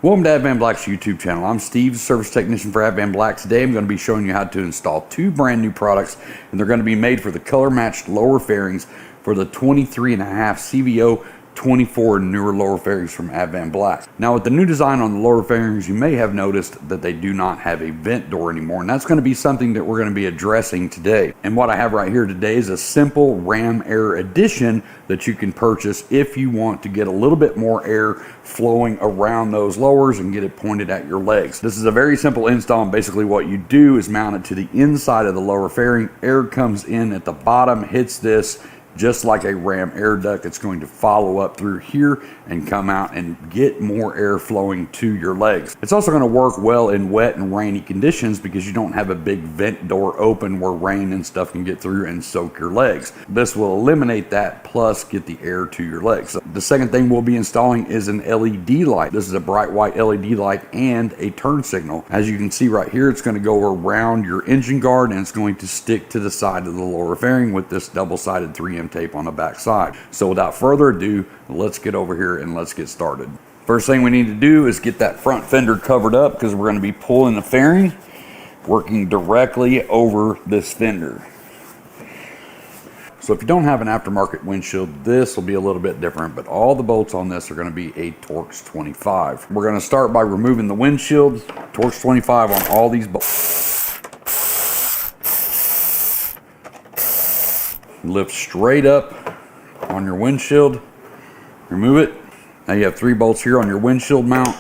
Welcome to Advanblack's YouTube channel. I'm Steve, service technician for Advanblack. Today I'm going to be showing you how to install two brand new products, and they're going to be made for the color matched lower fairings for the 23.5 CVO 24 newer lower fairings from Advanblack. Now with the new design on the lower fairings, you may have noticed that they do not have a vent door anymore, and that's going to be something that we're going to be addressing today. And what I have right here today is a simple ram air addition that you can purchase if you want to get a little bit more air flowing around those lowers and get it pointed at your legs. This is a very simple install, and basically what you do is mount it to the inside of the lower fairing. Air comes in at the bottom, hits this just like a ram air duct. It's going to follow up through here and come out and get more air flowing to your legs. It's also going to work well in wet and rainy conditions because you don't have a big vent door open where rain and stuff can get through and soak your legs. This will eliminate that, plus get the air to your legs. The second thing we'll be installing is an LED light. This is a bright white LED light and a turn signal. As you can see right here, it's going to go around your engine guard and it's going to stick to the side of the lower fairing with this double-sided 3M tape on the back side. So without further ado, let's get over here and let's get started. First thing we need to do is get that front fender covered up because we're going to be pulling the fairing, working directly over this fender. So if you don't have an aftermarket windshield, this will be a little bit different, but all the bolts on this are going to be a Torx 25. We're going to start by removing the windshield. Torx 25 on all these bolts. Lift straight up on your windshield, remove it. Now you have 3 bolts here on your windshield mount.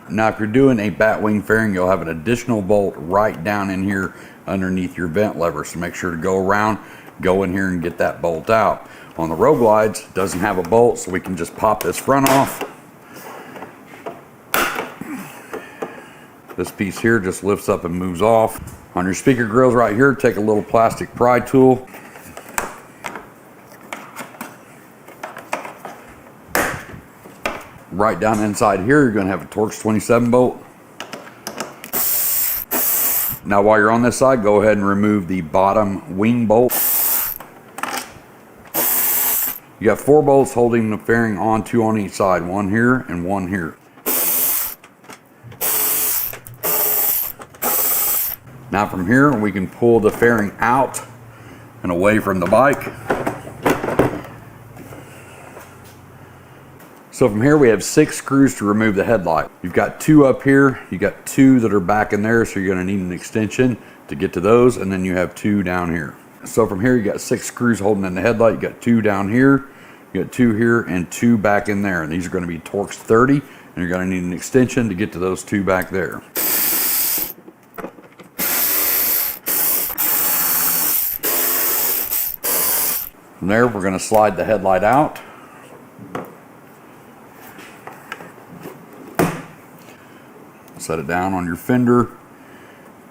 Now if you're doing a batwing fairing, you'll have an additional bolt right down in here underneath your vent lever, so make sure to go around, go in here and get that bolt out. On the Road Glides, it doesn't have a bolt, so we can just pop this front off. This piece here just lifts up and moves off. On your speaker grills right here, take a little plastic pry tool. Right down inside here, you're going to have a Torx 27 bolt. Now while you're on this side, go ahead and remove the bottom wing bolt. You got 4 bolts holding the fairing on, 2 on each side, 1 here and 1 here. Now from here, we can pull the fairing out and away from the bike. So from here, we have 6 screws to remove the headlight. You've got 2 up here, you got 2 that are back in there, so you're gonna need an extension to get to those, and then you have 2 down here. So from here, you got 6 screws holding in the headlight, you got 2 down here, you got 2 here, and 2 back in there. And these are gonna be Torx 30, and you're gonna need an extension to get to those 2 back there. From there, we're going to slide the headlight out. Set it down on your fender.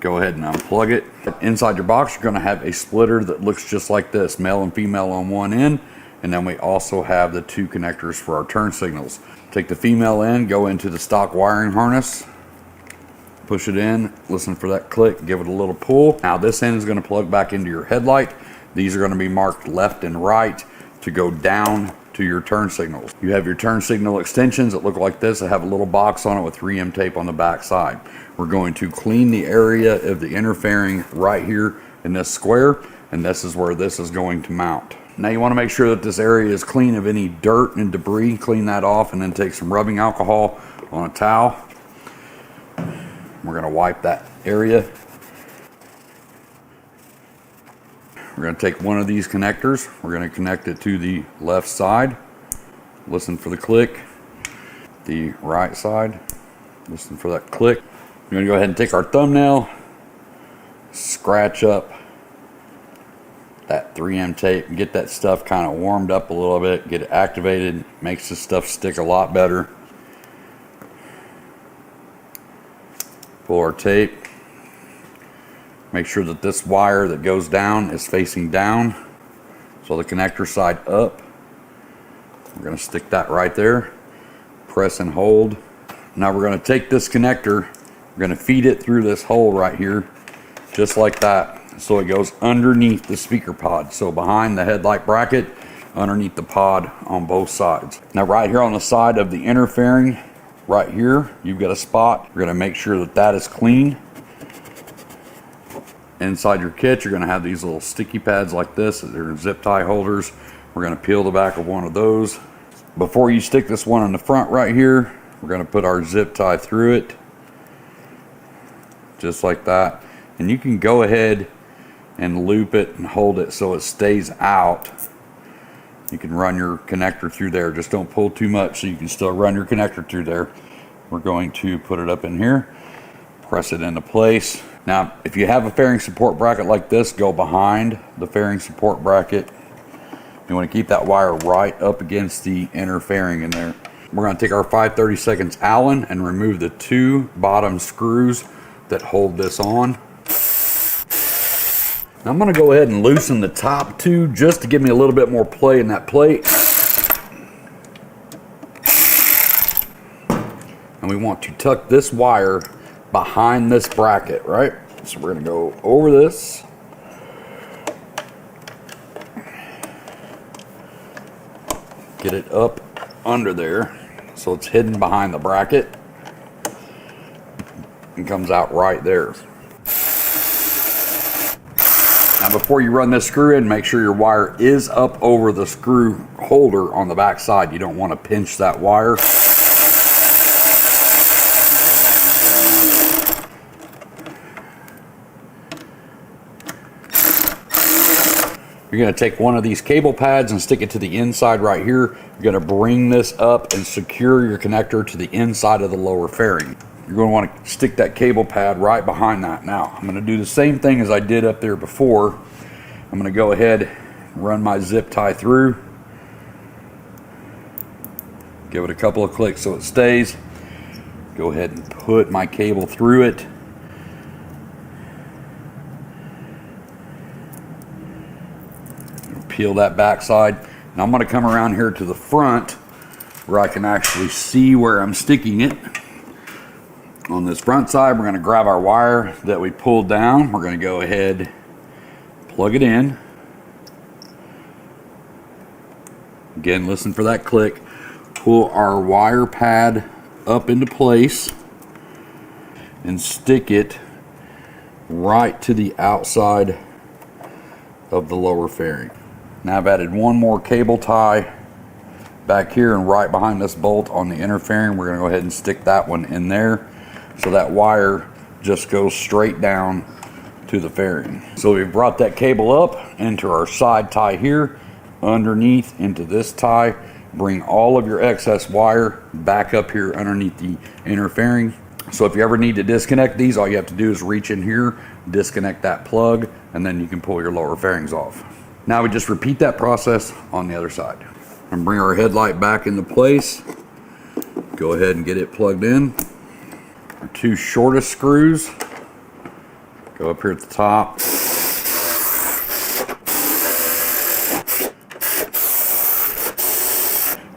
Go ahead and unplug it. Inside your box, you're going to have a splitter that looks just like this, male and female on one end. And then we also have the 2 connectors for our turn signals. Take the female end, go into the stock wiring harness. Push it in, listen for that click, give it a little pull. Now this end is going to plug back into your headlight. These are going to be marked left and right to go down to your turn signals. You have your turn signal extensions that look like this. They have a little box on it with 3M tape on the back side. We're going to clean the area of the inner fairing right here in this square, and this is where this is going to mount. Now you want to make sure that this area is clean of any dirt and debris. Clean that off and then take some rubbing alcohol on a towel. We're going to wipe that area. We're going to take one of these connectors. We're going to connect it to the left side. Listen for the click. The right side. Listen for that click. We're going to go ahead and take our thumbnail, scratch up that 3M tape and get that stuff kind of warmed up a little bit, get it activated, makes the stuff stick a lot better. Pull our tape. Make sure that this wire that goes down is facing down. So the connector side up. We're going to stick that right there. Press and hold. Now we're going to take this connector, we're going to feed it through this hole right here, just like that. so it goes underneath the speaker pod. So behind the headlight bracket, underneath the pod on both sides. Now right here on the side of the inner fairing, right here, you've got a spot. We're gonna make sure that that is clean. Inside your kit, you're gonna have these little sticky pads like this. They're zip tie holders. We're gonna peel the back of one of those. Before you stick this one on the front right here, we're gonna put our zip tie through it. Just like that. And you can go ahead and loop it and hold it so it stays out. You can run your connector through there. Just don't pull too much so you can still run your connector through there. We're going to put it up in here, press it into place. Now, if you have a fairing support bracket like this, go behind the fairing support bracket. You want to keep that wire right up against the inner fairing in there. We're going to take our 5/32 Allen and remove the 2 bottom screws that hold this on. Now I'm going to go ahead and loosen the top 2 just to give me a little bit more play in that plate. And we want to tuck this wire behind this bracket, right? So we're going to go over this. Get it up under there so it's hidden behind the bracket and comes out right there. Now before you run this screw in, make sure your wire is up over the screw holder on the back side. You don't want to pinch that wire. You're going to take one of these cable pads and stick it to the inside right here. You're going to bring this up and secure your connector to the inside of the lower fairing. You're going to want to stick that cable pad right behind that. Now, I'm going to do the same thing as I did up there before. I'm going to go ahead and run my zip tie through. Give it a couple of clicks so it stays. Go ahead and put my cable through it. Peel that back side. Now I'm going to come around here to the front where I can actually see where I'm sticking it. On this front side, we're going to grab our wire that we pulled down. We're going to go ahead, plug it in. Again, listen for that click. Pull our wire pad up into place and stick it right to the outside of the lower fairing. Now I've added one more cable tie back here and right behind this bolt on the inner fairing. We're going to go ahead and stick that one in there so that wire just goes straight down to the fairing. So we've brought that cable up into our side tie here, underneath into this tie. Bring all of your excess wire back up here underneath the inner fairing. So if you ever need to disconnect these, all you have to do is reach in here, disconnect that plug, and then you can pull your lower fairings off. Now we just repeat that process on the other side. And bring our headlight back into place. Go ahead and get it plugged in. Our 2 shortest screws go up here at the top.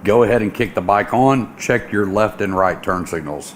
Go ahead and kick the bike on. Check your left and right turn signals.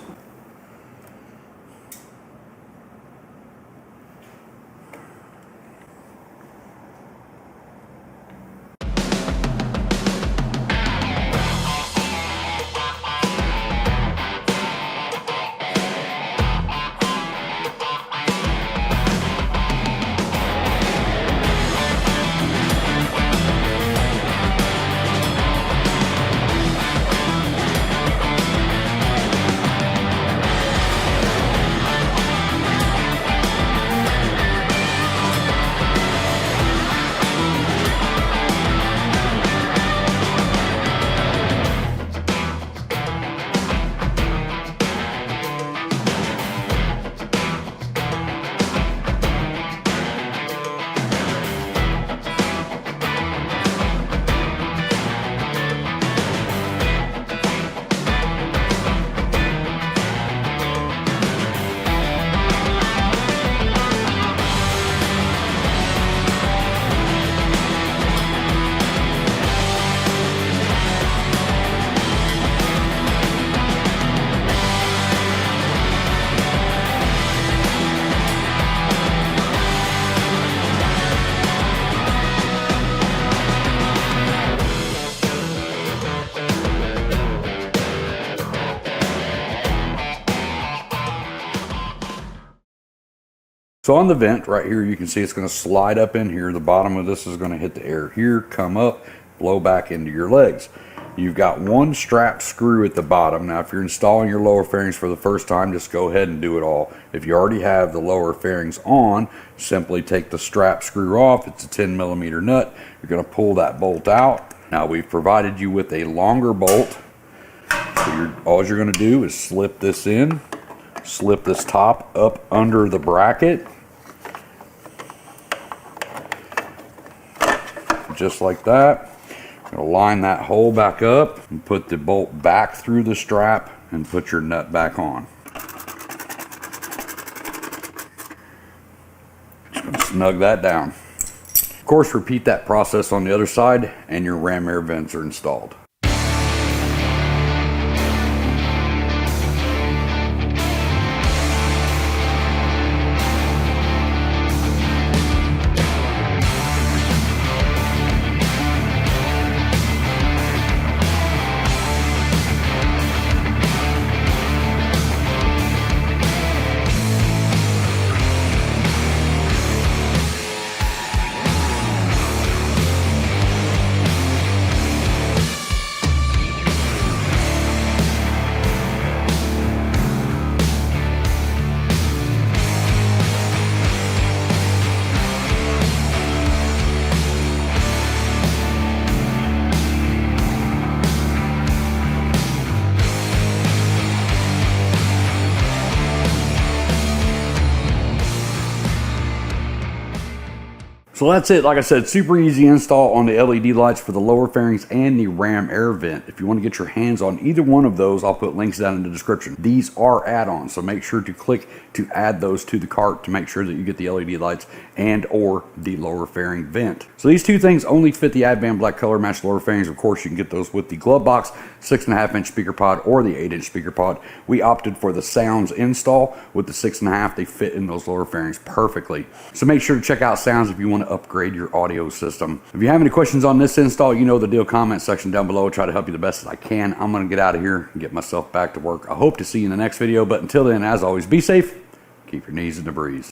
So on the vent right here, you can see it's going to slide up in here. The bottom of this is going to hit the air here, come up, blow back into your legs. You've got one strap screw at the bottom. Now, if you're installing your lower fairings for the first time, just go ahead and do it all. If you already have the lower fairings on, simply take the strap screw off. It's a 10mm nut. You're going to pull that bolt out. Now, we've provided you with a longer bolt. So all you're going to do is slip this in, slip this top up under the bracket, just like that. Gonna line that hole back up and put the bolt back through the strap and put your nut back on. Just gonna snug that down. Of course, repeat that process on the other side and your ram air vents are installed. So that's it. Like I said, super easy install on the LED lights for the lower fairings and the ram air vent. If you want to get your hands on either one of those, I'll put links down in the description. These are add-ons, so make sure to click to add those to the cart to make sure that you get the LED lights and or the lower fairing vent. So these two things only fit the Advanblack color matched lower fairings. Of course, you can get those with the glove box, 6.5-inch speaker pod or the 8-inch speaker pod. We opted for the Sounds install with the 6.5. They fit in those lower fairings perfectly. So make sure to check out Sounds if you want to upgrade your audio system. If you have any questions on this install, you know the deal. Comment section down below. I'll try to help you the best as I can. I'm going to get out of here and get myself back to work. I hope to see you in the next video, but until then, as always, be safe, keep your knees in the breeze.